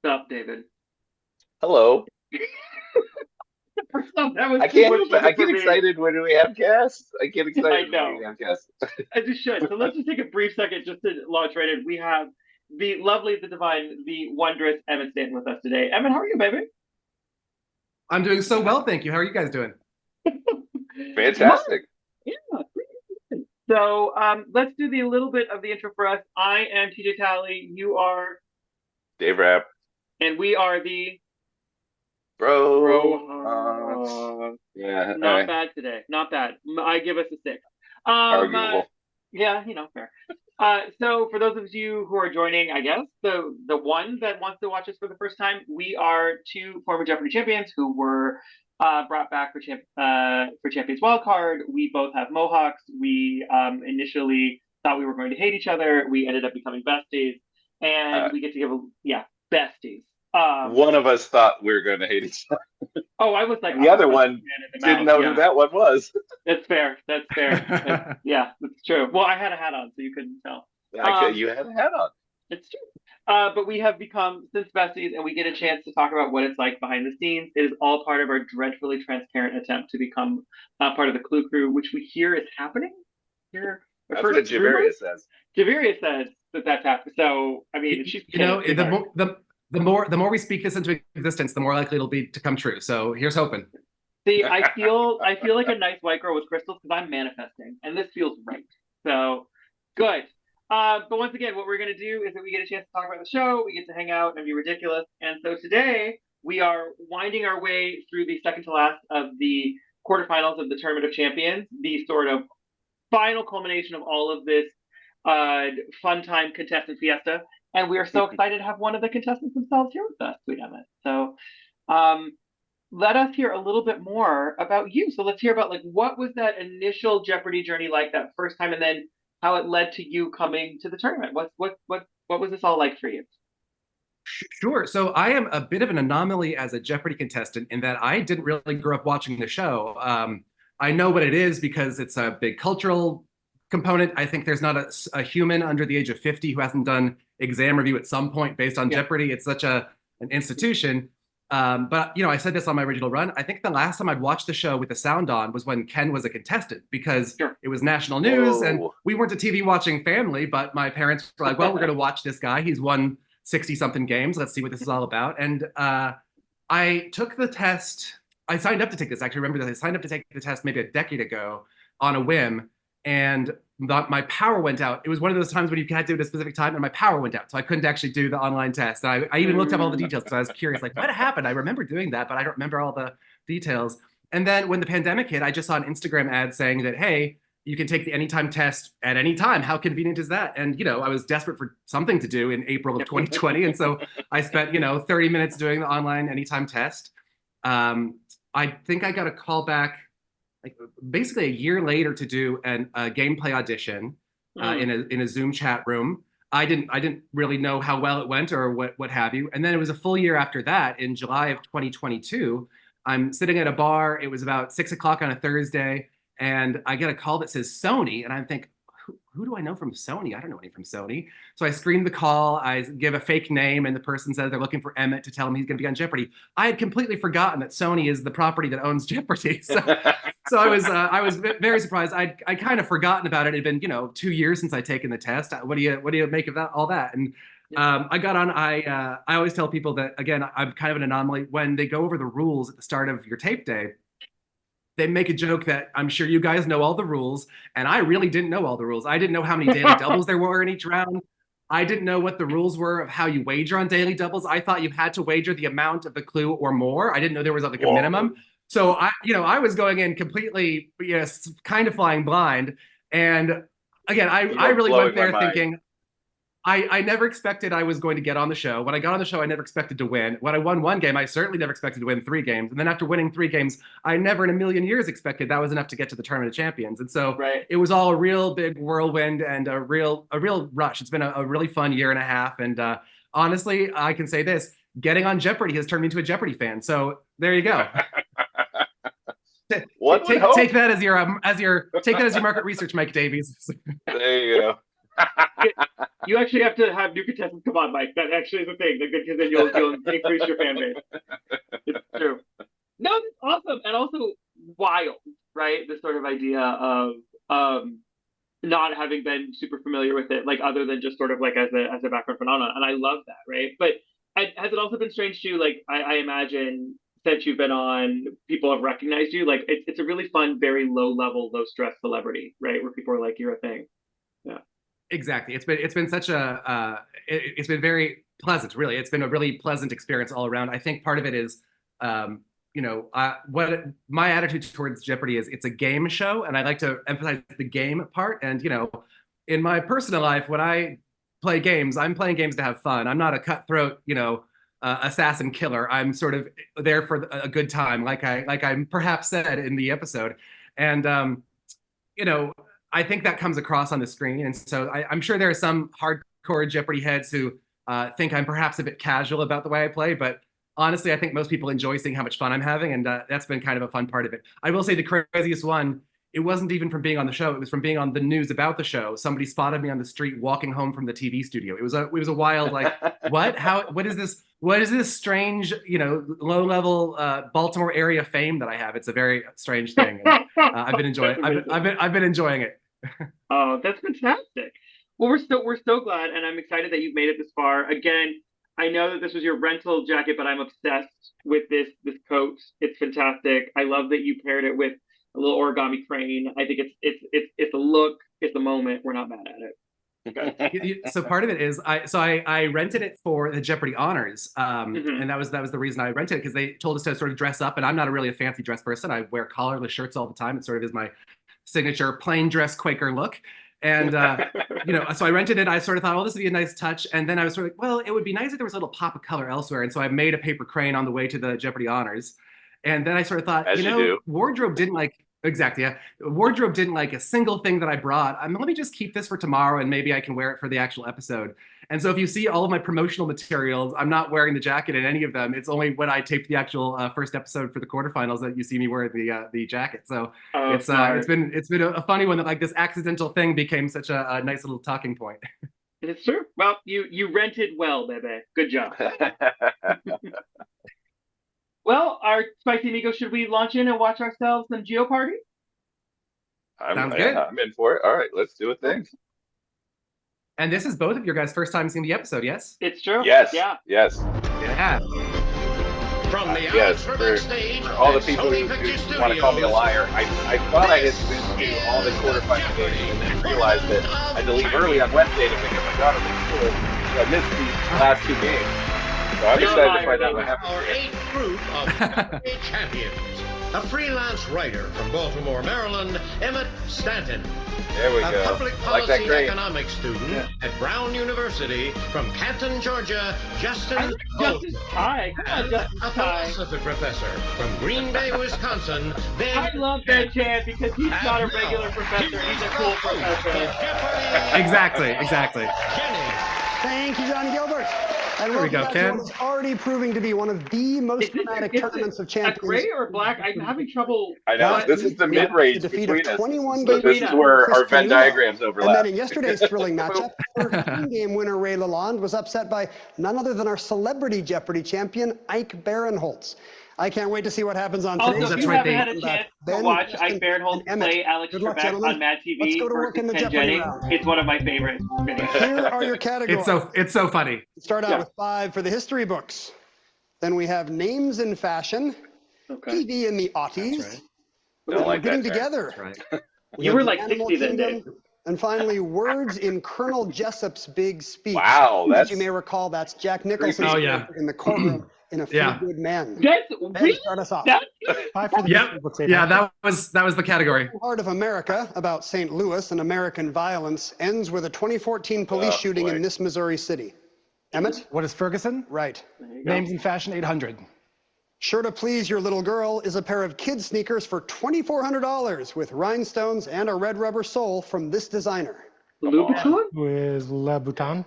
up, David? Hello. First off, that was I too can't much help it. fun I for get me. excited when we have guests. I get I excited when know. we have guests. As you should. So let's just take a brief second just to launch right in. We have the lovely, the divine, the wondrous Emmett Stanton with us today. Emmett, how are you, baby? I'm doing so well, thank you. How are you guys doing? Well, Fantastic. yeah. So let's do the little bit of the intro for us. I am TJ Talley. You are, Dave Rapp, and we are the bro. Brohawks. Yeah, Not bad today. Not bad. I give us a six. Um, uh, arguable. yeah, fair. So for those of you who are joining, I guess the one that wants to watch us for the first time, we are two former Jeopardy champions who were brought back for Champions Wildcard. We both have mohawks. We initially thought we were going to hate each other. We ended up becoming besties, and Uh, we get to give besties. one of us thought we were going to hate each other, Oh, I was like and the other 100% one in the didn't mouth. know who Yeah, that one was. that's fair. That's fair. Yeah, that's true. Well, I had a hat on, so you couldn't tell. You had a hat on. It's true. But we have become since besties, and we get a chance to talk about what it's like behind the scenes. It is all part of our dreadfully transparent attempt to become part of the Clue Crew, which we hear is happening. Here, our That's what first rumor. Javeria says. Javiria says that that's happening. So, I mean, she's You know, pretty the hard. more the more we speak this into existence, the more likely it'll be to come true. So here's hoping. See, I feel like a nice white girl with crystals because I'm manifesting, and this feels right. So, good. But once again, what we're going to do is that we get a chance to talk about the show, we get to hang out and be ridiculous. And so today we are winding our way through the second to last of the quarterfinals of the Tournament of Champions, the sort of final culmination of all of this fun time contestant fiesta. And we are so excited to have one of the contestants themselves here with us, Sweet Emmett. So um, let us hear a little bit more about you. So let's hear about like what was that initial Jeopardy journey like that first time, and then how it led to you coming to the tournament. What was this all like for you? Sure. So I am a bit of an anomaly as a Jeopardy contestant in that I didn't really grow up watching the show. I know what it is because it's a big cultural component. I think there's not a human under the age of 50 who hasn't done exam review at some point based on Yeah. Jeopardy. It's such an institution. But I said this on my original run. I think the last time I'd watched the show with the sound on was when Ken was a contestant because Sure. it was national news and Whoa. we weren't a TV watching family. But my parents were like, "Well, we're going to watch this guy. He's won 60 something games. Let's see what this is all about." And I took the test. I signed up to take this. Actually, remember that I signed up to take the test maybe a decade ago on a whim, and my power went out. It was one of those times when you had to do it at a specific time, and my power went out, so I couldn't actually do the online test. And I even looked up all the details because I was curious, like what happened. I remember doing that, but I don't remember all the details. And then when the pandemic hit, I just saw an Instagram ad saying that, hey, you can take the anytime test at any time. How convenient is that? And I was desperate for something to do in April of 2020, and so I spent 30 minutes doing the online anytime test. I think I got a call back like basically a year later to do a gameplay audition in a Zoom chat room. I didn't really know how well it went or what have you. And then it was a full year after that in July of 2022. I'm sitting at a bar. It was about 6 o'clock on a Thursday, and I get a call that says Sony, and I think, who do I know from Sony? I don't know any from Sony. So I screen the call, I give a fake name, and the person says they're looking for Emmett to tell him he's going to be on Jeopardy. I had completely forgotten that Sony is the property that owns Jeopardy. So I was very surprised. I'd kind of forgotten about it. It had been 2 years since I'd taken the test. What do you make of that all that? And I got on. I always tell people that again I'm kind of an anomaly when they go over the rules at the start of your tape day. They make a joke that I'm sure you guys know all the rules, and I really didn't know all the rules. I didn't know how many daily doubles there were in each round. I didn't know what the rules were of how you wager on daily doubles. I thought you had to wager the amount of the clue or more. I didn't know there was like a minimum. So I was going in completely, kind of flying blind. And again, I really went there thinking, I never expected I was going to get on the show. When I got on the show, I never expected to win. When I won one game, I certainly never expected to win 3 games. And then after winning 3 games, I never in a million years expected that was enough to get to the Tournament of Champions. And so It was all a real big whirlwind and a real rush. It's been a really fun year and a half. And honestly, I can say this, getting on Jeopardy has turned me into a Jeopardy fan. So there you go. Take that as your market research, Mike Davies. There you go. You actually have to have new contestants come on, Mike. That actually is a thing, because then you'll increase your fan base. It's true. No, it's awesome, and also wild, right? This sort of idea of not having been super familiar with it, like other than just sort of like as a background phenomenon, and I love that, right? But has it also been strange too? Like I imagine since you've been on, people have recognized you. Like it's a really fun, very low level, low stress celebrity, right? Where people are like, you're a thing. Yeah. Exactly. It's been such a it's been very pleasant. Really, it's been a really pleasant experience all around. I think part of it is, what my attitude towards Jeopardy is. It's a game show, and I like to emphasize the game part. And in my personal life, when I play games, I'm playing games to have fun. I'm not a cutthroat, assassin killer. I'm sort of there for a good time, like I perhaps said in the episode, and I think that comes across on the screen. And so I'm sure there are some hardcore Jeopardy heads who think I'm perhaps a bit casual about the way I play, but honestly, I think most people enjoy seeing how much fun I'm having, and that's been kind of a fun part of it. I will say the craziest one, it wasn't even from being on the show, it was from being on the news about the show. Somebody spotted me on the street walking home from the TV studio. It was a wild, like, what is this strange, low-level Baltimore area fame that I have? It's a very strange thing. And, I've been enjoying it. Oh, that's fantastic. Well, we're so glad, and I'm excited that you've made it this far. Again, I know that this was your rental jacket, but I'm obsessed with this coat. It's fantastic. I love that you paired it with a little origami crane. I think it's a look, it's a moment. We're not mad at it. So part of it is I rented it for the Jeopardy honors, and that was the reason I rented it, because they told us to sort of dress up, and I'm not really a fancy dress person. I wear collarless shirts all the time. It sort of is my signature plain dress Quaker look. And so I rented it. I sort of thought, oh, this would be a nice touch. And then I was sort of like, well, it would be nice if there was a little pop of color elsewhere. And so I made a paper crane on the way to the Jeopardy honors. And then I sort of thought, wardrobe didn't like wardrobe didn't like a single thing that I brought. Let me just keep this for tomorrow, and maybe I can wear it for the actual episode. And so if you see all of my promotional materials, I'm not wearing the jacket in any of them. It's only when I taped the actual first episode for the quarterfinals that you see me wear the jacket. So it's been a funny one that like this accidental thing became such a nice little talking point. It's true. Well, you rented well, baby. Good job. Well, our Spicy Amigos, should we launch in and watch ourselves some Jeopardy? Sounds good. I'm in for it. All right, let's do a thing. And this is both of your guys' first time seeing the episode, yes? It's true. Yes. Yeah. Yes. Yeah. From the yes. For all the people who want to call me a liar, I thought I had been to all the quarterfinal games and then realized that I had to leave early on Wednesday to pick up my daughter from school, so I missed the last two games. So I'm excited to find out what happens. Our 8th group of champions. A freelance writer from Baltimore, Maryland, Emmett Stanton. There we a go. Public like policy economics student at Brown University from Canton, Georgia, Justin Bolsen. Hi. And a philosophy professor from Green Bay, Wisconsin, Ben. I love Ben Chan because he's not a regular professor. He's a cool professor. Exactly. Kenny. Thank you, Johnny Gilbert. And there we go, Ken. Is already proving to be one of the most dramatic tournaments of champions. A gray or black? I'm having trouble. I know. This is the mid-range between us. 21 so this is where our Venn diagrams overlap. And then in yesterday's thrilling matchup, 13-game winner Ray Lalonde was upset by none other than our celebrity Jeopardy champion, Ike Barinholtz. I can't wait to see what happens on today. Also, if you haven't had a chance to watch Ike Barinholtz play Alex Trebek on Mad TV versus Ken Jennings, it's one of my favorite videos. Here are your categories. It's so funny. Start out with 5 for the history books. Then we have names in fashion, TV in the aughties. Right. Don't like getting that together. Right. You were like 60 then, Dave. And finally, words in Colonel Jessup's big speech. Wow, as you may recall, that's Jack Nicholson's in the courtroom in A Few Good Men. Really? Start us off. 5 for the that was the category. Heart of America, about St. Louis and American violence, ends with a 2014 police shooting in this Missouri city. Emmett? What is Ferguson? Right. Names in fashion, 800. Sure to please your little girl is a pair of kids sneakers for $2,400 with rhinestones and a red rubber sole from this designer. Louboutin? Who is Louboutin?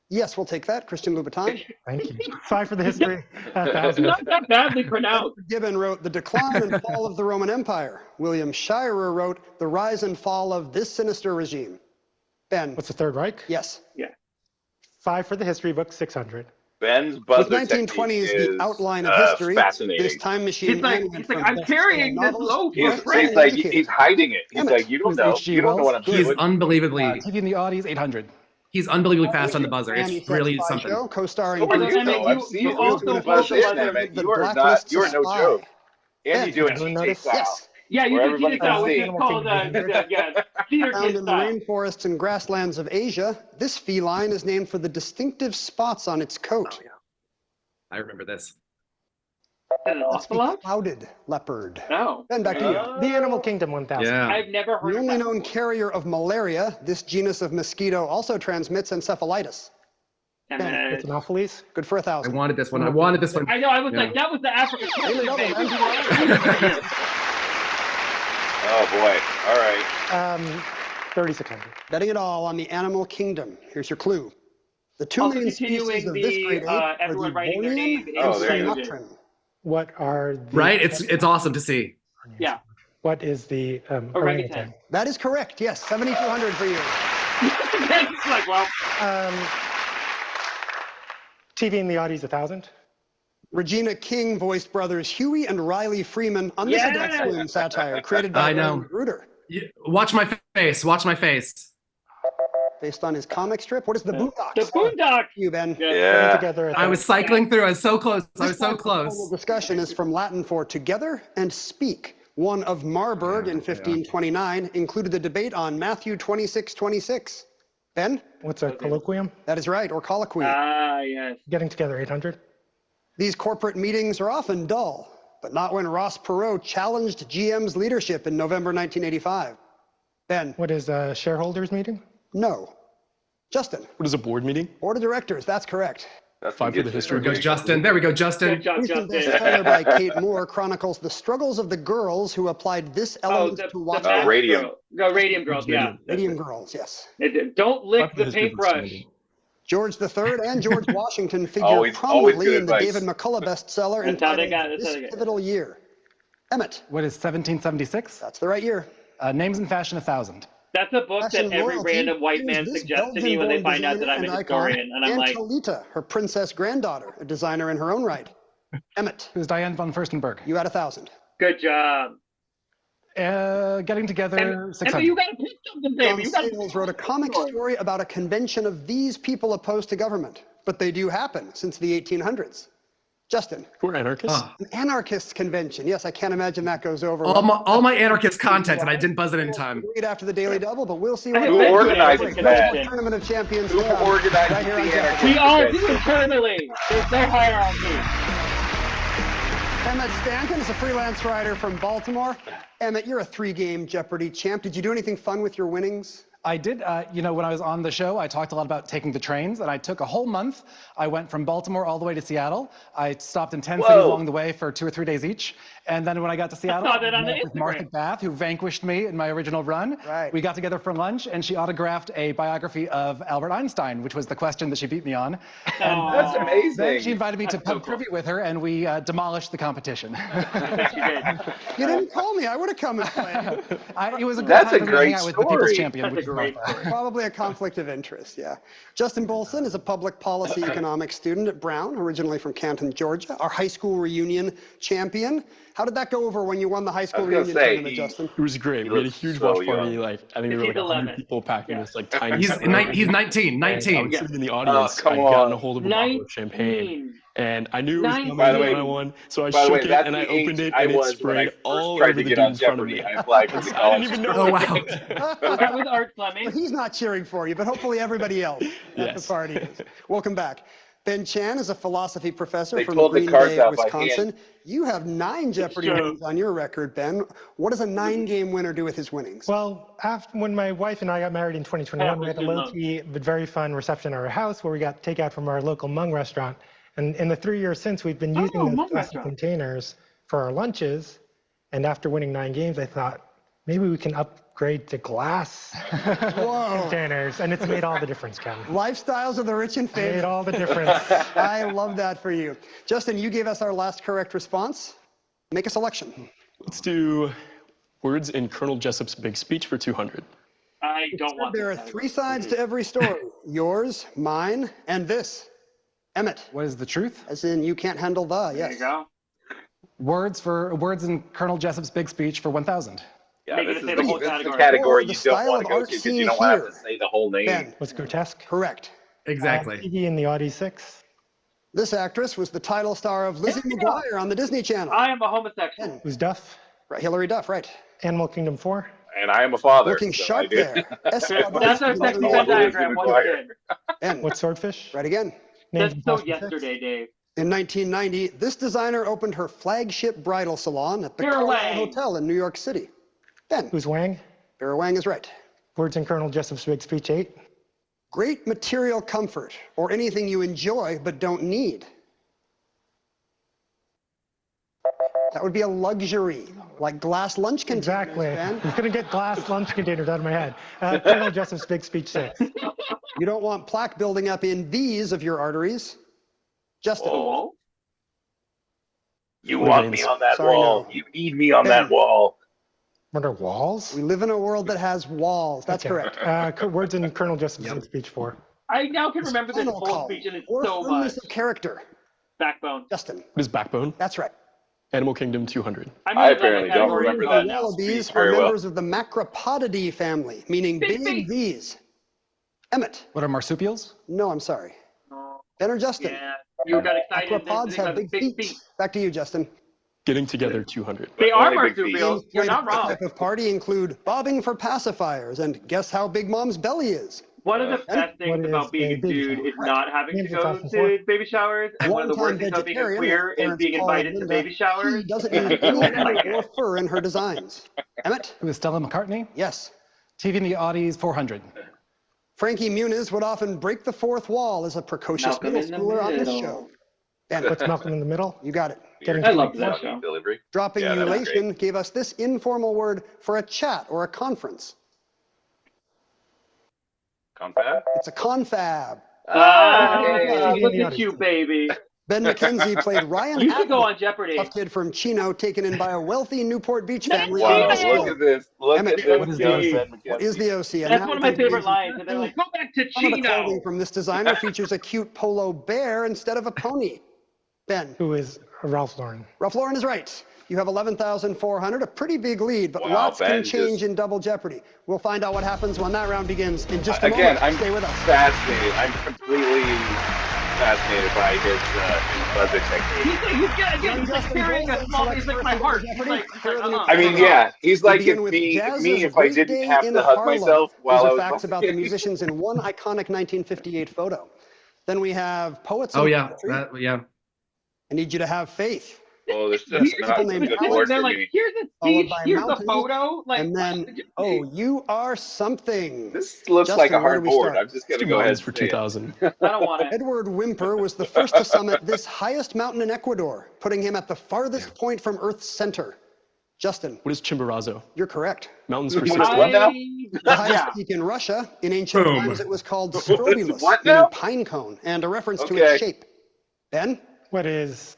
Yes, we'll take that. Christian Louboutin. Thank you. 5 for the history. Not that badly pronounced. Gibbon wrote The Decline and Fall of the Roman Empire. William Shirer wrote The Rise and Fall of This Sinister Regime. Ben. What's the Third Reich? Yes. 5 for the history book, 600. Ben's With buzzer 1920s, technique the is outline of history, fascinating. this time machine He's like, man went he's like, from I'm best-selling carrying this novelist load to for a friend. He's like, educator. he's hiding it. He's Emmett. like, you don't Who's know. H.G. You don't know what I'm Wells? He's doing. unbelievably, TV in the Audis, 800. he's unbelievably fast on the buzzer. Miami It's really Spy something. Show, co-starring So are Although, you, Emmett, though. I've you seen you also buzz the in, buzzer. Emmett. The You are Blacklist no Spy. joke. And Ben. you do it Everyone TJ notice? style. Yes. Yeah, you Where can everybody see this can out, which see. is called theater Found kid in the style. rainforests and grasslands of Asia, this feline is named for the distinctive spots on its coat. Oh, yeah. I remember this. Is it an That's the ocelot? clouded leopard. No. Ben, back to you. The Animal Kingdom, 1000. Yeah. I've never heard The of only that known before. carrier of malaria, this genus of mosquito also transmits encephalitis. Emmett. It's Anopheles. Good for I 1,000. wanted this one. I wanted this one. I know, I was Yeah. like, that was the African Daily double, baby. man. Oh boy. All right. 3600. Betting it all on the animal kingdom. Here's your clue. The two Also main continuing species of this the, great ape are everyone the writing their name in Bolsen and there you go. Sumatran. What are the... Right? It's awesome to see. Yeah. What is the Orangutan. That is correct. Yes, 7,200 for you. It's like, well, TV in the Audis, 1000. Regina King voiced brothers Huey and Riley Freeman on this Adult Yeah. Swim satire created by I know. Aaron Gruder. Watch my face. Watch my face. Based on his comic strip. What is the Boondocks? the Boondocks. You, Ben. Yeah. Together, I was cycling through. I was so close. I was so This topical close. discussion is from Latin for together and speak. One of Marburg in 1529 included a debate on Matthew 26:26. Ben? What's a colloquium? That is right, or colloquy. Ah, yes. Getting together, 800. These corporate meetings are often dull, but not when Ross Perot challenged GM's leadership in November 1985. Ben? What is a shareholders meeting? No. Justin? What is a board meeting? Board of directors, that's correct. That's 5 for the history There we go, book. Justin. There we go, Good Justin. job, Recent Justin. bestseller by Kate Moore chronicles the struggles of the girls who applied this Oh, element the to watch math Radium. girl. No, Radium Girls, yeah. Radium girls, yes. Don't lick 5 for the history book paintbrush. standing. George III and George Washington figure Always prominently good in the advice. David McCullough bestseller That's how they entitled got it, that's how This they got it. Pivotal Year. Emmett, What is 1776? that's the right year. Names and Fashion 1000. That's a book Fashion that every royalty random white is man this suggests to me when they Belgian-born find out that I'm a designer and historian. And I'm icon, like, Talita, her princess granddaughter, a designer in her own right. Emmett, Who's Diane von Furstenberg? you had 1,000. good job. Getting together, And 600. you got to pick something, John baby. You got Sayles wrote a comic story about a convention of these people opposed to government, but they do happen since the 1800s. Justin, We're anarchists. Oh, an anarchist convention. Yes, I can't imagine that goes over all my anarchist content, and I didn't buzz it in We'll time. read after the Daily Double, but we'll see I what have Who been to an organizes anarchist that? convention. Tournament of Champions Who to come. organizes Right here on the Jeopardy. We all do convention? internally. There's no hierarchy. Emmett Stanton is a freelance writer from Baltimore. Emmett, you're a 3-game Jeopardy champ. Did you do anything fun with your winnings? I did, when I was on the show, I talked a lot about taking the trains, and I took a whole month. I went from Baltimore all the way to Seattle. I stopped in 10 cities Whoa. along the way for 2 or 3 days each. And then when I got to Seattle, saw that on met the with Martha Instagram. Bath, who vanquished me in my original run. Right. We got together for lunch, and she autographed a biography of Albert Einstein, which was the question that she beat me on. And That's then amazing. she invited me to That's so pub cool. trivia with her, and we demolished the competition. Yes, you did. You didn't call me. I would have come and played. It was a good That's time a for me to hang great out with the people's story. champion, That's which a is great Martha. story. Probably a conflict of interest, yeah. Justin Bolsen is a public policy economics student at Brown, originally from Canton, Georgia. Our high school reunion champion. How did that go over when you won the high school I was gonna reunion say, tournament, he- Justin? It was great. He We had a looks huge so watch party. young. Like I think there were He's like 100 11. people packing Yeah. this like tiny. He's room. 19. And I was Yeah. sitting in the audience. come I'd gotten a on. hold of a bottle of champagne, 19. and I knew it was coming By the way- when I won. So I By the shook way, it that's and I the age opened it, I and it was when I sprayed first all tried over to the get dude on in front of Jeopardy. me. I applied for the I college. didn't even know. Oh it. wow. Was that with Art Fleming? But he's not cheering for you, but hopefully everybody else at Yes. the party is. Welcome back. Ben Chan is a philosophy professor They from pulled the Green cards Bay, out by Wisconsin. hand. You have 9 Jeopardy true. wins on your record, Ben. What does a 9-game winner do with his winnings? Well, when my wife and I got married in 2021, we had a Good luck. low-key but very fun reception at our house where we got takeout from our local Hmong restaurant. And in the 3 years since, we've been using those Hmong plastic restaurant. containers for our lunches. And after winning 9 games, I thought maybe we can upgrade to glass containers. And it's made all the difference, Kevin. Lifestyles of the rich and Made famous. all the difference. I love that for you. Justin, you gave us our last correct response. Make a selection. Let's do words in Colonel Jessup's big speech for 200. I don't want There are this 3 sides to every story. Yours, mine, and this. Emmett, What is the truth? as in you can't handle the, There yes. you go. Words in Colonel Jessup's big speech for 1,000. Yeah, Make it this say is the the, whole this is the category. category Or the you don't style want of to go art to because seen you don't want to have here. to say the whole name. Ben, What's grotesque? correct. Exactly. Piggy in the Audi 6. This actress was the title star of Lizzie McGuire on the Disney Channel. I am a homosexual. Ben, Who's Duff? right, Hilary Duff, right. Animal Kingdom 4. And I am a father. Looking so sharp I do. there. Espadon That's our is sexy another Venn one. diagram once again. Ben, What's Swordfish? right again. That's Names so Impossible 6. yesterday, Dave. In 1990, this designer opened her flagship bridal salon at the Vera Carlyle Wang. Hotel in New York City. Ben, Who's Wang? Vera Wang is right. Words in Colonel Jessup's big speech 8. Great material comfort, or anything you enjoy but don't need. That would be a luxury, like glass lunch containers, Exactly. Ben. I'm going to get glass lunch containers out of my head. Colonel Jessup's big speech 6. You don't want plaque building up in these of your arteries. Justin. Oh. You want me on that Sorry, wall. no. You need me on Ben. that wall. What are walls? We live in a world that has walls. That's Okay. correct. Words in Colonel Jessup's big speech 4. I now can remember this Spinal whole column, speech and it's or so firmness much. of character. Backbone. Justin. What is Backbone? That's right. Animal Kingdom 200. I'm I gonna let apparently that don't category remember go that now. Wallabies speech are very well. members of the Macropodidae family, meaning Big big feet. V's. Emmett. What are marsupials? No, I'm sorry. Ben or Justin? Yeah, you got excited. Macropods have Big big feet. Back to you, Justin. Getting Together 200. They are Only big feet. marsupials. You're not This wrong. type of party include bobbing for pacifiers and guess how big mom's belly is. One of the best things What about is being a a baby dude shower? is not having to Names go Impossible to 4. baby showers, and one of the worst things about being a queer is Parents being call invited to Linda, baby showers. She doesn't use I any don't like glitter or it. fur in her designs. Emmett? Who is Stella McCartney? Yes. TV in the Audis 400. Frankie Muniz would often break the fourth wall as a precocious Malcolm middle in the schooler on this Middle. show. Ben, What's Malcolm in the Middle? you got it. Getting I to love the that point. show. Delivery. Dropping Yeah, that was ulation great. gave us this informal word for a chat or a conference. Confab? It's a confab. Ah, yeah. look at you, baby. Ben McKenzie played Ryan You should go Atwood, on Jeopardy. tough kid from Chino, taken in by a wealthy Newport Beach That's family. Wow, on this Chino! look show. at this. Look Emmett, at this. what is young the- Ben What is McKenzie. the OC? And That's now one of we my can favorite begin. lines, and they're like, "Go back to Some of the clothing Chino." from this designer features a cute polo bear instead of a pony. Ben, Who is Ralph Lauren? Ralph Lauren is right. You have 11,400, a pretty big lead, but Wow, lots can Ben change just- in Double Jeopardy. We'll find out what happens when that round begins in just a Again, moment. I'm Stay with us. fascinated. I'm completely fascinated by his buzzer technique. He's carrying a small piece like my heart. He's like, I mean, yeah, he's like begin if with me Jazz's if I Great didn't Day have in to hug Harlem. myself while These I are was facts about the musicians in one iconic 1958 photo. Then we have poets. Oh and yeah, poetry. yeah. I need you to have faith. Oh, this Yes, is not people a named good Alex. word they're for like, me. "Here's a Followed speech, by here's a mountain, photo." Like, And then, oh, you are something. This looks Justin, like a where hard do we board. start? I'm just gonna Two go ahead lines and for say it. 2000. I don't want it. Edward Whymper was the first to summit this highest mountain in Ecuador, putting him at the farthest point from Earth's center. Justin, What is Chimborazo? you're correct. Mountains for What is 60. what now? The highest Yeah. peak in Russia. In ancient Boom. times, it was called Strobulus, What meaning now? pine cone, and a reference to Okay. its shape. Ben, What is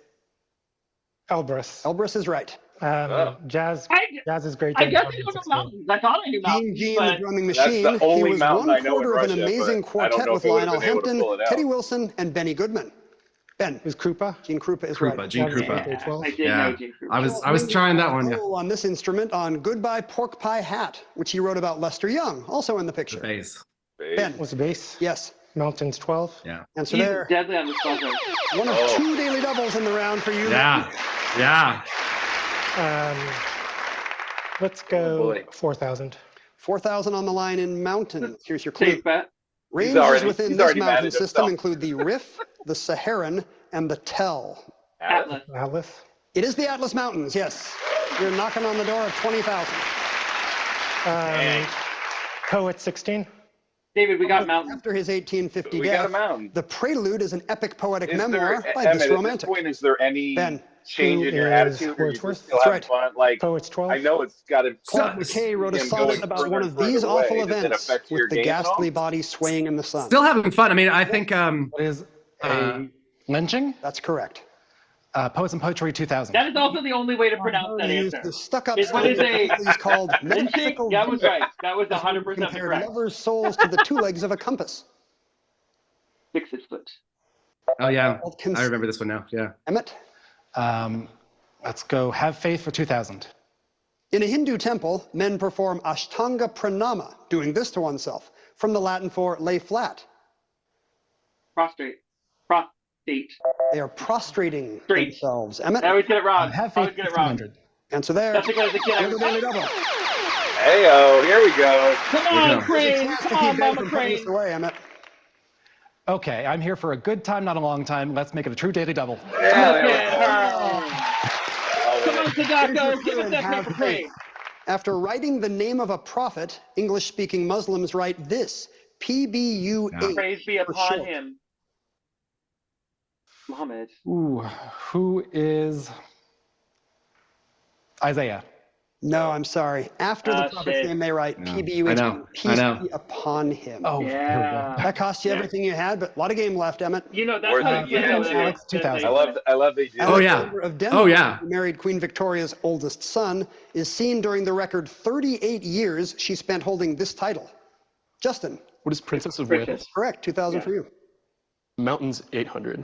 Elbrus? Elbrus is right. Jazz's Great I Day. guess I don't know mountains. I thought I knew Gene mountains, Gene, the but drumming That's machine. the only He was mountain one I know in quarter of an Russia, amazing but I don't quartet know with if I would've Lionel been able to Hampton, pull it out. Teddy Wilson, and Benny Goodman. Ben, Is Krupa? Gene Krupa is Krupa, right. Gene Jazz's Krupa. Great Day 12. I did Yeah. know Gene Krupa. I was trying that one. Yeah. Roll on this instrument on Goodbye Pork Pie Hat, which he wrote about Lester Young, also in the The picture. bass. Ben, What's the base? yes. Mountains 12. Yeah. Answer He's there. deadly on this buzzer. One of Oh. 2 daily doubles in the round for you. Yeah. Yeah. Let's Oh, go boy. 4,000. 4,000 on the line in mountains. Here's your clue. Safe bet. Ranges within he's this already mountain mad at system himself. include the Rif, the Saharan, and the Tell. Atlas. Atlas. It is the Atlas Mountains, yes. You're knocking on the door of 20,000. Poet 16. David, we got mountains. After his 1850 We got a death, mountain. The Prelude is an epic poetic Is memoir there, by Emmett, this at romantic. this point, is there any Ben, change who in your is attitude? Or you Wordsworth? just still That's having right. fun? Like, Poets 12. I know it's got to. Claude McKay wrote a him sonnet going about further one and of these further away. awful Does it events affect your with the game at all? ghastly body swaying in the sun. Still having fun. I mean, I think What is a lynching? That's correct. Poets and Poetry 2000. That is also the only way to pronounce that He used answer. the stuck-up It's what is a he's called lynching? metaphysical. That was right. That was 100% Compared correct. lovers' souls to the two legs of a compass. 6 foot. Oh yeah, I remember this one now. Yeah. Emmett? Let's go Have Faith for 2000. In a Hindu temple, men perform Ashtanga Pranama, doing this to oneself, from the Latin for lay flat. Prostrate. Prostate. They are prostrating Straight. themselves. Emmett? I always get it wrong. Have I always Faith get for it wrong. 200. Answer there. That's because as a kid I was Daily double. Hey-oh, here we go. Come on, Crane. Come on, Mama Crane. Away, Emmett. Okay, I'm here for a good time, not a long time. Let's make it a true daily double. Yeah, Look there we at go. her. Come on, Sadako. Give us that Have paper faith. Crane. After writing the name of a prophet, English-speaking Muslims write this, PBU8. Praise be for upon short. him. Muhammad. Ooh, who is Isaiah? No, I'm sorry. After the prophet's shit. name, they write PBU8. I know. Peace be upon him. Oh, Yeah. That cost you everything you had, but a lot of game left, Emmett. You know, that's Worth how it. you Yeah, know Alex, that- 2000. I love they do. Oh, yeah. Alexander of Denmark, Oh, yeah. who married Queen Victoria's oldest son, is seen during the record 38 years she spent holding this title. Justin, What is Princess of Precious. Wales? correct, 2000 for you. Mountains 800.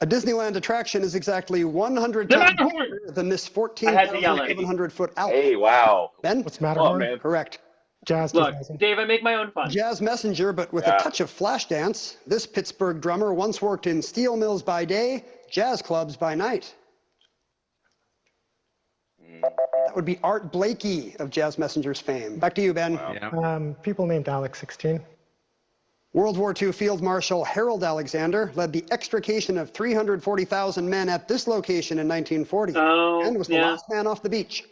A Disneyland attraction is exactly 100 The times Matterhorn! bigger than this I had to yell it. 14,700-foot Alp. Hey, wow. Ben? What's Come on, Matterhorn? man. Correct. Jazz Look, 2000. Dave, I make my own fun. Jazz messenger, but with Yeah. a touch of flash dance, this Pittsburgh drummer once worked in steel mills by day, jazz clubs by night. That would be Art Blakey of Jazz Messenger's fame. Back to you, Ben. Yeah. People named Alex 16. World War II Field Marshal Harold Alexander led the extrication of 340,000 men at this location in 1940 Oh, and was the yeah. last man off the beach.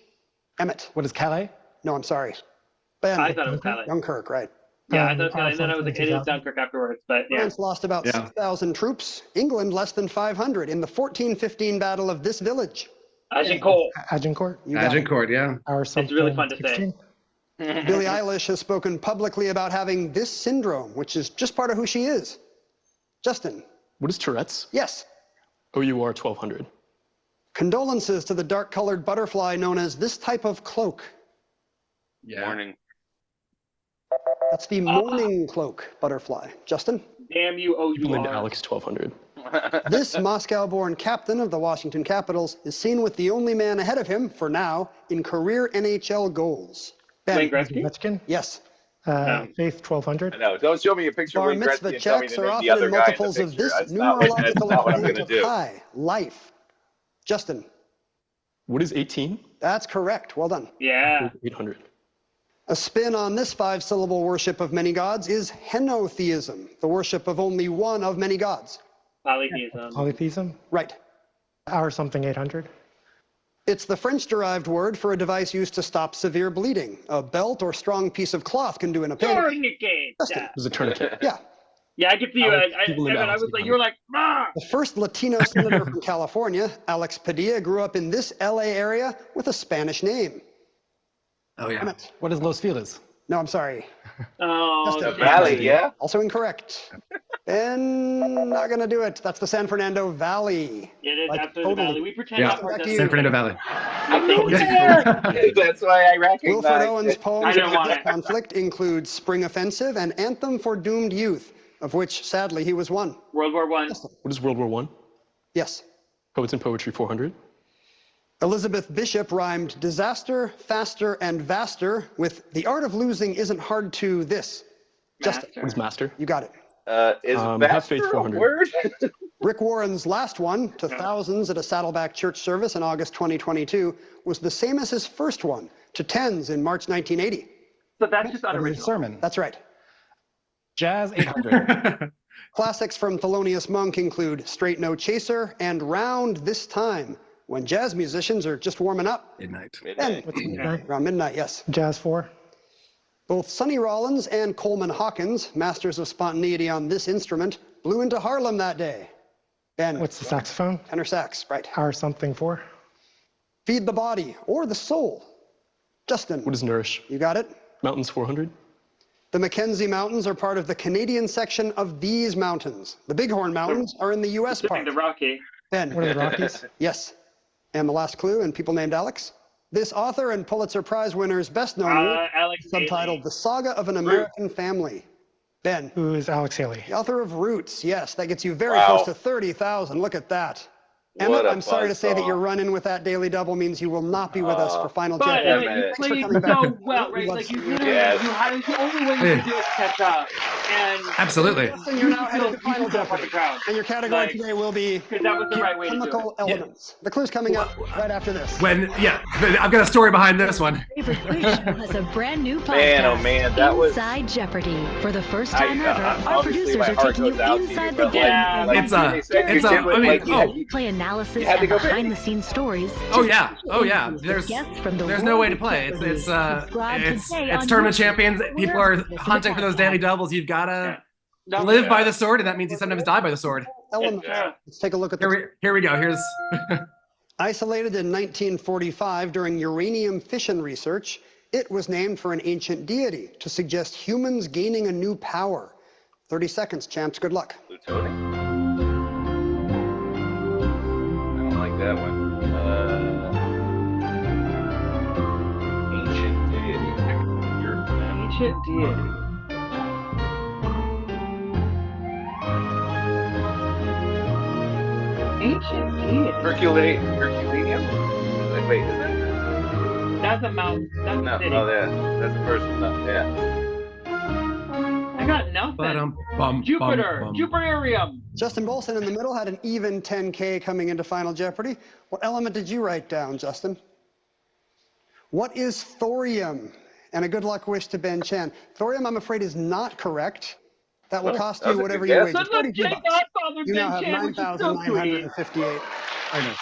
Emmett. What is Calais? No, I'm sorry. Ben. I thought it was Calais. Dunkirk, right. Yeah, I thought it was Calais. And then I was like, it is 2000. Dunkirk afterwards. But yeah. France lost about Yeah. 6,000 troops, England less than 500 in the 1415 Battle of this village. Agincourt. Agincourt. You got it. Agincourt, yeah. Our something really fun to say. 16. Billie Eilish has spoken publicly about having this syndrome, which is just part of who she is. Justin. What is Tourette's? Yes. OUR 1200. Condolences to the dark-colored butterfly known as this type of cloak. Yeah. Morning. That's the mourning cloak butterfly. Justin. Damn you, People named OUR. Alex 1200. This Moscow-born captain of the Washington Capitals is seen with the only man ahead of him, for now, in career NHL goals. Wayne Ben. Gretzky? Ovechkin. Yes. Faith 1200. I know. Don't show me a picture of Bar Wayne Gretzky mitzvah and tell me checks to are name often the other in guy in the multiples of picture. this That's not what I'm numerological going to element do. of pi, life. Justin. What is 18? That's correct. Well done. Yeah. 800. A spin on this five-syllable worship of many gods is henotheism, the worship of only one of many gods. Polytheism. Polytheism. Right. Our something 800. It's the French-derived word for a device used to stop severe bleeding. A belt or strong piece of cloth can do in a pain. Tourniquet. Yeah. It was a tourniquet. Yeah. Yeah, I could see you. Alex, I people named Evan, I Alex was like, 800. you were like, ah! The first Latino senator from California, Alex Padilla, grew up in this LA area with a Spanish name. Oh, yeah. Emmett. What is Los Feliz? No, I'm sorry. Oh, Just a The Valley, yeah? Also incorrect. And not gonna do it. That's the San Fernando Valley. It is Like, absolutely totally. Valley. We pretend Yeah. not to Back to pretend. you. San Fernando Valley. I think we did. That's why I recognize Wilfred Owen's it. poems I didn't about want this it. conflict include Spring Offensive and Anthem for Doomed Youth, of which, sadly, he was one. World War I. What is World War 1? Yes. Poets and Poetry 400. Elizabeth Bishop rhymed disaster, faster, and vaster with the art of losing isn't hard to this. Justin, What is Master? you got it. Is Have Faith Vaster a 400. word? Rick Warren's last one to thousands at a Saddleback church service in August 2022 was the same as his first one to tens in March 1980. So that's just What is unoriginal. his sermon? That's right. Jazz 800. Classics from Thelonious Monk include Straight No Chaser and Round This Time, when jazz musicians are just warming up. Midnight. And Midnight. around midnight, yes. Jazz 4. Both Sonny Rollins and Coleman Hawkins, masters of spontaneity on this instrument, blew into Harlem that day. Ben, What's the saxophone? tenor sax, right. Our something 4. Feed the body or the soul. Justin, What is Nourish? you got it? Mountains 400. The Mackenzie Mountains are part of the Canadian section of these mountains. The Bighorn Mountains are in the U.S. part. The Rocky. Ben. What are the Rockies? Yes. And the last clue, and people named Alex. This author and Pulitzer Prize winner's best known work, Alex subtitled Haley. The Saga of an American Family. Ben. Who is Alex Haley? The author of Roots. Yes, that gets you very Wow. close to 30,000. Look at that. Emmett, What a I'm sorry to say that buzzsaw. your run-in with that Daily Double means you will not be with us for Final But Jeopardy. Emmett, you Thanks for played coming back. so well, right? Love Like you seeing you. literally, Yes. you had the only way you could do is catch up, and Absolutely. And you're now headed to Final the Jeopardy. crowd. And your category Like, today will be because that was the right way to do it. chemical elements. The clue's coming up right after this. I've got a story behind this one. Favorite quiz show has a brand new podcast. Man, oh man, that was. Inside Jeopardy. For the first time ever, our Obviously, producers my are heart taking you goes out to you, inside the but game. Yeah, like, It's a- they said you it's a- did what, I mean, like, you had- Play analysis you had to and go big. behind-the-scenes stories. Oh yeah. There's Guests from the no way to world play. of It's Jeopardy. it's Subscribe today it's on tournament YouTube. champions. People are hunting for those daily doubles. You've gotta live by the sword, and that means you sometimes die by the sword. Element. Yeah. Let's take a look at the Here we go. Here's Isolated in 1945 during uranium fission research, it was named for an ancient deity to suggest humans gaining a new power. 30 seconds, champs. Good luck. Plutonic? I don't like that one. Ancient deity. Ancient deity. Ancient deity. Herculaneum? Wait, is it? That's a mountain. That's a No, city. oh, yeah. That's a person. No, yeah. I got nothing. Jupiter. Jupiterium. Justin Bolsen in the middle had an even 10K coming into Final Jeopardy. What element did you write down, Justin? What is thorium? And a good luck wish to Ben Chan. Thorium, I'm afraid, is not correct. That will cost that you was a whatever good you guess. wager. Let's 42 check bucks. Godfather You now Ben have Chan, which is so sweet. 9,958. I know.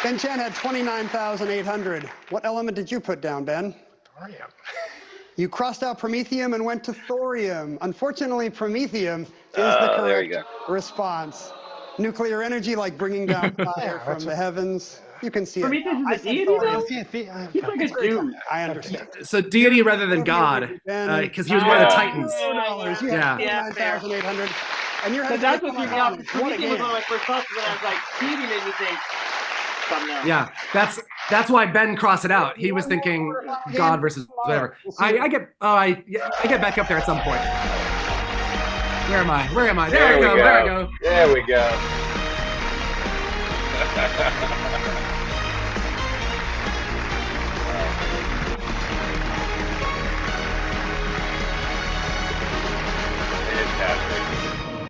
Ben Chan had 29,800. What element did you put down, Ben? Thorium. You crossed out promethium and went to thorium. Unfortunately, promethium is the there you correct response. Nuclear energy, like bringing down fire from the heavens. You can see Prometheus it. is a deity, though? He's like a dude. I understand. so deity rather than God, because he was one of the Titans. $4. You Yeah. have 29,800. And you're But headed that's to what the threw me off. finals. What a Prometheus was game. one of my first thoughts, but then I was like, deity made me think something else. Yeah, that's why Ben crossed it out. He was thinking God versus whatever. I get back up there at some point. Where am I? There I go. There we go. Fantastic.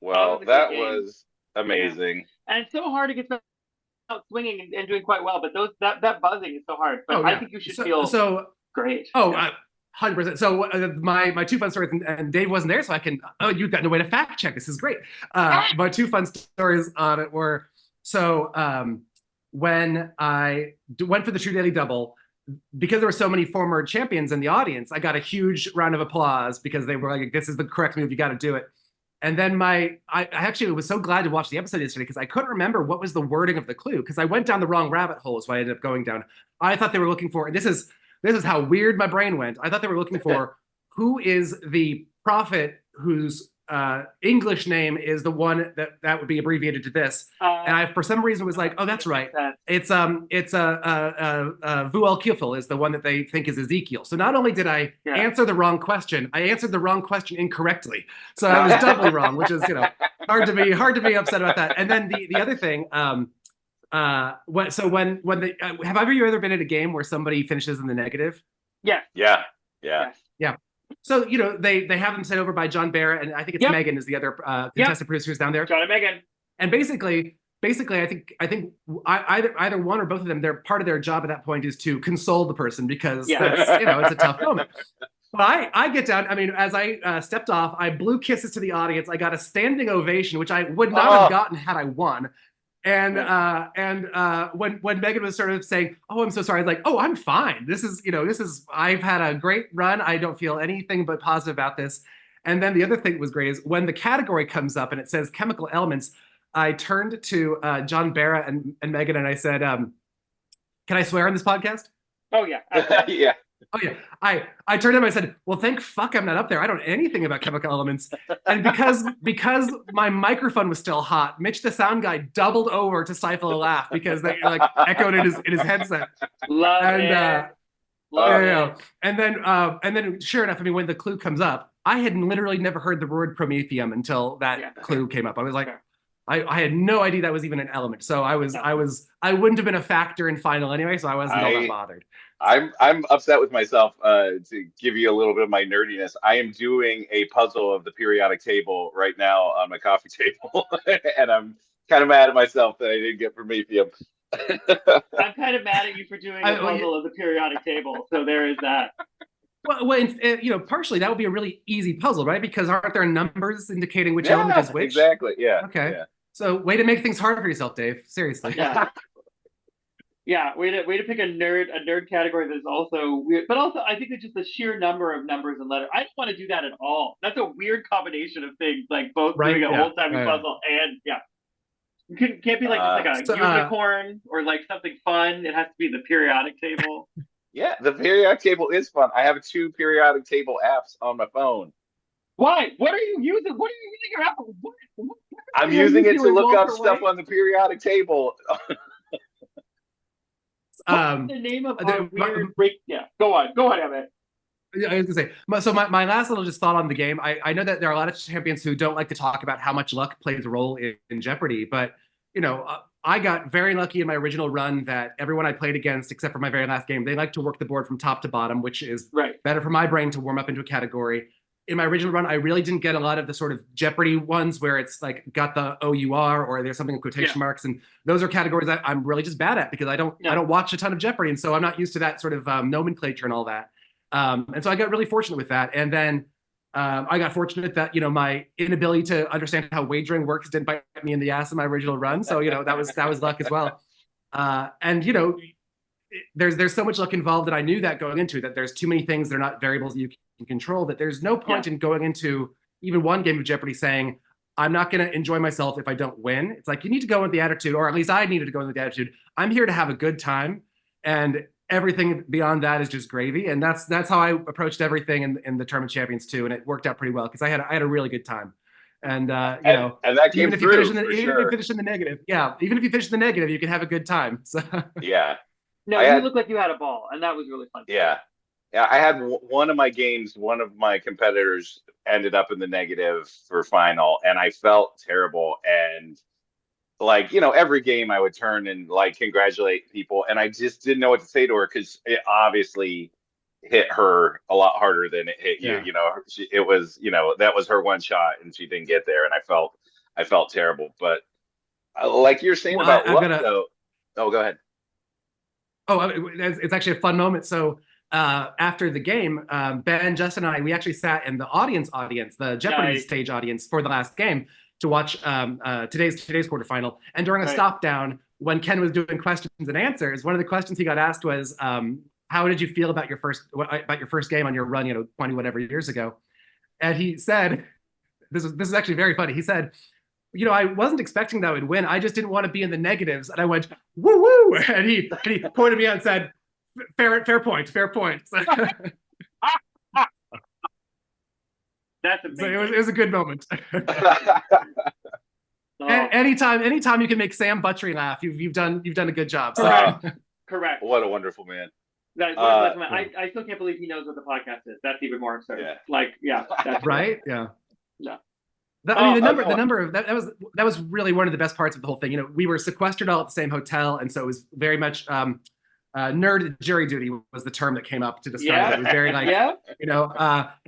Well, that was amazing. And it's so hard to get out swinging and doing quite well, but that buzzing is so hard. But I think you should feel great. 100%. So my two fun stories, and Dave wasn't there, so I can. Oh, you've got no way to fact check. This is great. My two fun stories on it were when I went for the True Daily Double, because there were so many former champions in the audience, I got a huge round of applause because they were like, "This is the correct move. You got to do it." And then I actually was so glad to watch the episode yesterday because I couldn't remember what was the wording of the clue because I went down the wrong rabbit hole, so I ended up going down. I thought they were looking for, and this is how weird my brain went. I thought they were looking for who is the prophet whose English name is the one that would be abbreviated to this. And I, for some reason, was like, oh, that's right. It's Vual Kifel is the one that they think is Ezekiel. So not only did I answer the wrong question, I answered the wrong question incorrectly. So I was doubly wrong, which is hard to be upset about that. And then the other thing. Have either you ever been at a game where somebody finishes in the negative? Yes. Yeah. So they have them sent over by John Barrett, and I think it's Megan is the other contestant producer who's down there. John and Megan. And basically, I think either one or both of them, they're part of their job at that point is to console the person because that's it's a tough moment. But I get down. I mean, as I stepped off, I blew kisses to the audience. I got a standing ovation, which I would not have gotten had I won. And when Megan was sort of saying, "Oh, I'm so sorry," I was like, "Oh, I'm fine. This is I've had a great run. I don't feel anything but positive about this." And then the other thing that was great is when the category comes up and it says chemical elements, I turned to John Barra and Megan and I said, "Can I swear on this podcast?" Oh yeah. Yeah. Oh yeah, I turned to him. I said, "Well, thank fuck I'm not up there. I don't know anything about chemical elements." And because my microphone was still hot, Mitch, the sound guy, doubled over to stifle a laugh because they like echoed in his headset. Love And it. Love it. and then sure enough, I mean, when the clue comes up, I had literally never heard the word promethium until that clue came up. I was like, I had no idea that was even an element. So I wouldn't have been a factor in final anyway, so I wasn't all that bothered. I'm upset with myself to give you a little bit of my nerdiness. I am doing a puzzle of the periodic table right now on my coffee table, and I'm kind of mad at myself that I didn't get promethium. I'm kind of mad at you for doing a puzzle of the periodic table. So there is that. Well, partially that would be a really easy puzzle, right? Because aren't there numbers indicating which element is which? Exactly. Yeah. Okay. Yeah. So way to make things hard for yourself, Dave. Seriously. Yeah. Yeah, way to pick a nerd category that is also weird, but also I think it's just the sheer number of numbers and letters. I don't want to do that at all. That's a weird combination of things, like both doing a old-timey puzzle and you can't be like just like a unicorn or like something fun. It has to be the periodic table. Yeah, the periodic table is fun. I have 2 periodic table apps on my phone. Why? What are you using? What are you using your app? What I'm using it to look up stuff on the periodic table. What's the name of our weird break? Yeah, go on, Emmett. I was gonna say, so my last little just thought on the game. I know that there are a lot of champions who don't like to talk about how much luck plays a role in Jeopardy, but I got very lucky in my original run that everyone I played against, except for my very last game, they like to work the board from top to bottom, which is better for my brain to warm up into a category. In my original run, I really didn't get a lot of the sort of Jeopardy ones where it's like got the OUR or there's something in quotation marks, and those are categories that I'm really just bad at because I don't watch a ton of Jeopardy, and so I'm not used to that sort of nomenclature and all that. And so I got really fortunate with that, and then I got fortunate that my inability to understand how wagering works didn't bite me in the ass in my original run, so that was luck as well. And there's so much luck involved that I knew that going into it, that there's too many things that are not variables that you can control, that there's no point in going into even one game of Jeopardy saying, I'm not going to enjoy myself if I don't win. It's like you need to go with the attitude, or at least I needed to go with the attitude, I'm here to have a good time, and everything beyond that is just gravy. And that's how I approached everything in the Tournament Champions too, and it worked out pretty well because I had a really good time. And and that came even if through, you finish in the negative, even if you finish in the negative, you can have a good time. So yeah. No, you looked like you had a ball, and that was really fun. Yeah. Yeah, I had one of my games, one of my competitors ended up in the negative for final, and I felt terrible. And every game I would turn and congratulate people, and I just didn't know what to say to her because it obviously hit her a lot harder than it hit you. It was that was her one shot, and she didn't get there, and I felt terrible. But like you're saying about luck, though. Oh, go ahead. Oh, it's actually a fun moment. So after the game, Ben, Justin, and I, we actually sat in the audience, the Jeopardy stage audience for the last game to watch today's quarterfinal. And during a stop down, when Ken was doing questions and answers, one of the questions he got asked was, "How did you feel about your first game on your run, 20 whatever years ago?" And he said, "This is actually very funny." He said, I wasn't expecting that I would win. I just didn't want to be in the negatives." And I went, "Woo woo!" And he pointed me out and said, Fair point. That's amazing. So it was a good moment. Anytime you can make Sam Buttrey laugh, you've done a good job. So. Correct. What a wonderful man. I still can't believe he knows what the podcast is. That's even more absurd. That's right. Yeah. Yeah. The number of that was really one of the best parts of the whole thing. We were sequestered all at the same hotel, and so it was very much nerd jury duty was the term that came up to describe it. It was very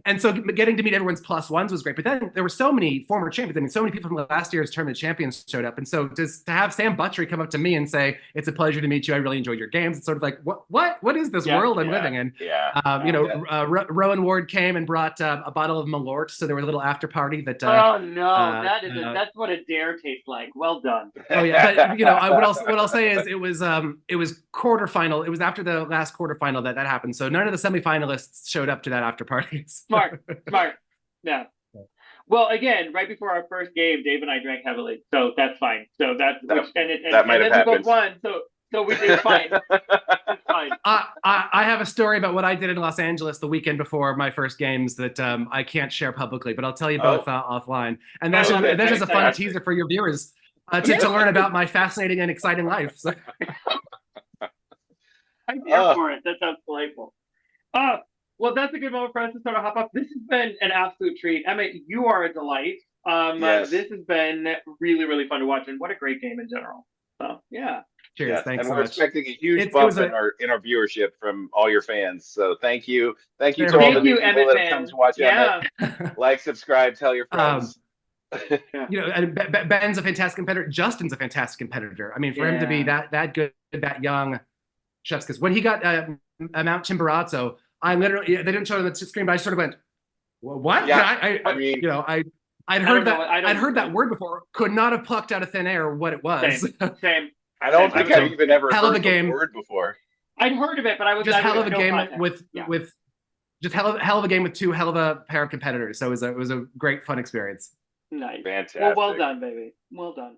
and so getting to meet everyone's plus ones was great. But then there were so many former champions. I mean, so many people from last year's Tournament Champions showed up. And so just to have Sam Buttrey come up to me and say, "It's a pleasure to meet you. I really enjoyed your games." It's sort of like, what is this world I'm living in? Rowan Ward came and brought a bottle of Malort. So there was a little after party that. Oh no, that's what a dare tastes like. Well done. Oh yeah, but what I'll say is it was quarterfinal. It was after the last quarterfinal that happened. So none of the semifinalists showed up to that after party. Smart. Yeah. Well, again, right before our first game, Dave and I drank heavily, so that's fine. So that might have happened. We both won, so we did fine. It's fine. good. I have a story about what I did in Los Angeles the weekend before my first games that I can't share publicly, but I'll tell you both offline. And that's just a fun teaser for your viewers to learn about my fascinating and exciting life. So. I'm here for it. That sounds delightful. Well, that's a good moment for us to sort of hop up. This has been an absolute treat. Emmett, you are a delight. Yes. This has been really, really fun to watch, and what a great game in general. So, yeah. Cheers. Yes. Thanks and so we're much. expecting a huge bump in our viewership from all your fans. So thank you. Thank you to all the new people that have come to watch Emmett. Like, subscribe, tell your friends. You know, and Ben's a fantastic competitor. Justin's a fantastic competitor. I mean, for him to be that good, that young, chefs. Because when he got Mount Chimborazo, I literally, they didn't show it on the screen, but I sort of went, well, what? Yeah, I mean, you know, I'd heard that word before. Could not have plucked out of thin air what it was. Same. I don't think I've even ever heard the word before. I'd heard of it, but I was just hell of a game with just hell of a game with two hell of a pair of competitors. So it was a great fun experience. Nice. Fantastic. Well done, baby. Well done.